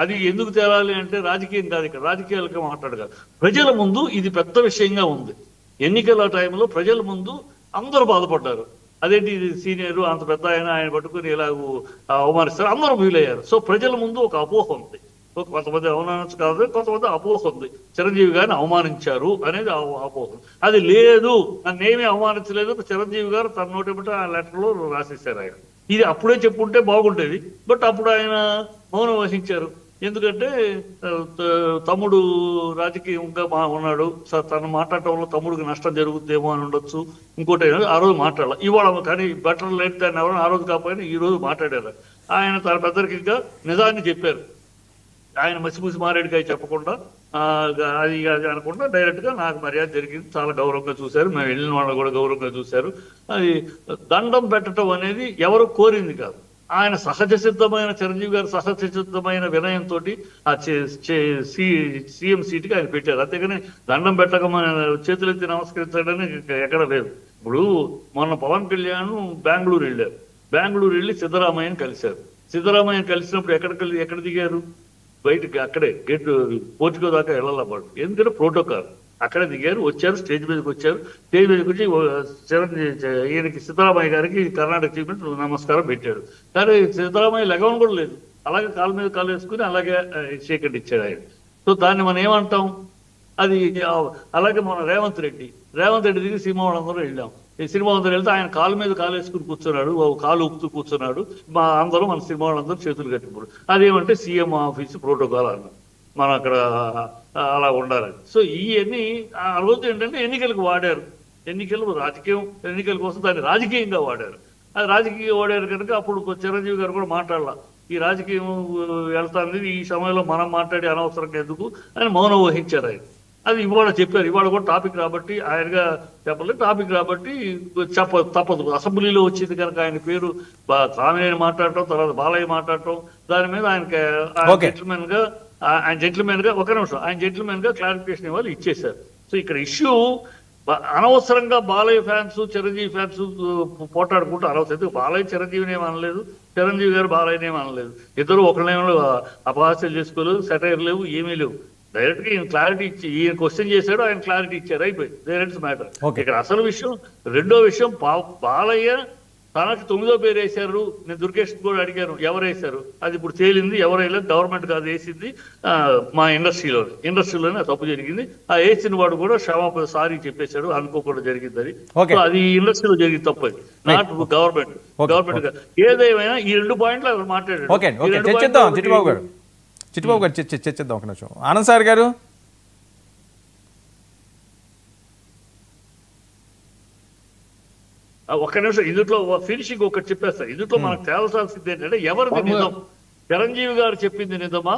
అది ఎందుకు తేలాలి అంటే రాజకీయం కాదు, ఇక్కడ రాజకీయాలకే మాట్లాడగా ప్రజల ముందు ఇది పెద్ద విషయంగా ఉంది. ఎన్నికల టైంలో ప్రజల ముందు అందరూ బాధపడ్డారు. అదేంటి ఇది సీనియర్ అంత పెద్ద ఆయన పట్టుకుని ఇలా అవమానిస్తారు, అందరూ ఫీల్ అయ్యారు. సో ప్రజల ముందు ఒక అపోహ ఉంది, కొంతమంది అవమానించ కాదు, కొంతమంది అపోహ ఉంది, చిరంజీవి గారిని అవమానించారు అనేది అపోహ. అది లేదు, నన్నేమీ అవమానించలేదు, చిరంజీవి గారు తన నోటి ఆ లెటర్లో రాసేశారు ఆయన. ఇది అప్పుడే చెప్పుంటే బాగుండేది, బట్ అప్పుడు ఆయన మౌనం వహించారు. ఎందుకంటే తమ్ముడు రాజకీయంగా ఉన్నాడు, తను మాట్లాడటం వల్ల తమ్ముడికి నష్టం జరుగుతుందేమో అని ఉండొచ్చు, ఇంకోటి ఆ రోజు మాట్లాడాలి. ఇవాళ కానీ బెటర్ లేట్ దాన్ని ఎవరైనా ఆ రోజు కాకపోయినా ఈ రోజు మాట్లాడారు. ఆయన తన పెద్దరికిగా నిజాన్ని చెప్పారు. ఆయన మసిమూసి మారేడుకాయ చెప్పకుండా అది అనకుండా డైరెక్ట్ గా నాకు మర్యాద జరిగింది, చాలా గౌరవంగా చూశారు, మేము వెళ్ళిన వాళ్ళు కూడా గౌరవంగా చూశారు. అది దండం పెట్టడం అనేది ఎవరు కోరింది కాదు, ఆయన సహజ సిద్ధమైన, చిరంజీవి గారు సహజ సిద్ధమైన వినయంతో ఆ సీఎం సీటుకి ఆయన పెట్టారు. అంతేగాని దండం పెట్టకమైన చేతులెత్తి నమస్కరించడని ఎక్కడ లేదు. ఇప్పుడు మొన్న పవన్ కళ్యాణ్ బెంగళూరు వెళ్ళి సిద్ధరామయ్యని కలిశారు. సిద్ధరామయ్యని కలిసినప్పుడు ఎక్కడ దిగారు? బయటకి అక్కడే గేట్ పోర్చుకో దాకా వెళ్ళాలన్నమాట. ఎందుకంటే ప్రోటోకాల్. అక్కడే దిగారు, వచ్చారు, స్టేజ్ మీదకి వచ్చారు. స్టేజ్ మీదకి వచ్చి ఈయనకి సిద్ధరామయ్య గారికి కర్ణాటక చీఫ్ నమస్కారం పెట్టాడు. కానీ సిద్ధరామయ్య లెగవని కూడా లేదు, అలాగే కాలు మీద కాలు వేసుకుని అలాగే షేక్ హ్యాండ్ ఇచ్చాడు ఆయన. సో దాన్ని మనం ఏమంటాం? అది అలాగే మన రేవంత్ రెడ్డి దిగి సినిమా వాళ్ళందరూ వెళ్ళాం. ఈ సినిమా అందరూ వెళ్తే ఆయన కాలు మీద కాలు వేసుకుని కూర్చున్నాడు, కాలు ఊపుతూ కూర్చున్నాడు. మన సినిమా వాళ్ళందరూ చేతులు కట్టిపోడు. అదేమంటే సీఎం ఆఫీస్ ప్రోటోకాల్ అన్నారు, మనం అక్కడ అలా ఉండాలని. సో ఇవన్నీ ఆ రోజు ఏంటంటే ఎన్నికలకు వాడారు, ఎన్నికల కోసం దాన్ని రాజకీయంగా వాడారు. అది రాజకీయంగా వాడారు కనుక అప్పుడు చిరంజీవి గారు కూడా మాట్లాడాల, ఈ రాజకీయం వెళ్తాంది, ఈ సమయంలో మనం మాట్లాడి అనవసరంగా ఎందుకు అని మౌనం వహించారు ఆయన. అది ఇవాళ చెప్పారు. ఇవాళ కూడా టాపిక్ రాబట్టి ఆయనగా చెప్పలేదు, టాపిక్ రాబట్టి తప్పదు. అసెంబ్లీలో వచ్చింది కనుక ఆయన పేరు కామినేని మాట్లాడటం, తర్వాత బాలయ్య మాట్లాడటం, దాని మీద ఆయనకి జెంటిల్మెన్ గా ఒక నిమిషం ఆయన జెంటిల్మెన్ గా క్లారిఫికేషన్ ఇవ్వాలి, ఇచ్చేశారు. సో ఇక్కడ ఇష్యూ అనవసరంగా బాలయ్య ఫ్యాన్స్ చిరంజీవి ఫ్యాన్స్ పోటాడుకుంటూ అనవసరం. బాలయ్య చిరంజీవిని ఏమి అనలేదు, చిరంజీవి గారు బాలయ్యని ఏమి అనలేదు. ఇద్దరు ఒకళ్ళేమో అపహాస్యాలు చేసుకోలేదు, సెటైర్ లేవు, ఏమీ లేవు. డైరెక్ట్ గా ఈయన క్లారిటీ ఇచ్చి, ఈయన క్వశ్చన్ చేశాడు, ఆయన క్లారిటీ ఇచ్చారు, అయిపోయింది. Direct matter. ఇక్కడ అసలు విషయం, రెండో విషయం, బాలయ్య తనకు 9వ పేరు వేశారు. నేను దుర్గేష్ కూడా అడిగాను ఎవరు వేశారు, అది ఇప్పుడు తేలింది, ఎవరు వేయలేదు, గవర్నమెంట్ కాదు వేసింది, మా ఇండస్ట్రీలోనే తప్పు జరిగింది. ఆ వేసిన వాడు కూడా క్షమాపణ సారీ చెప్పేశాడు, అనుకోకుండా జరిగిందని. అది ఇండస్ట్రీలో జరిగింది తప్పు, అది నాట్ గవర్నమెంట్. ఏదేమైనా ఈ 2 పాయింట్లు అక్కడ మాట్లాడారు. చిట్టుబాబు గారు చర్చిద్దాం ఒక నిమిషం. ఆనంద్ సార్ గారు, ఒక్క నిమిషం, ఇందులో ఫినిషింగ్ ఒకటి చెప్పేస్తారు. ఇందులో మనకు తేల్చాల్సింది ఏంటంటే ఎవరిది నిజం, చిరంజీవి గారు చెప్పింది నిజమా,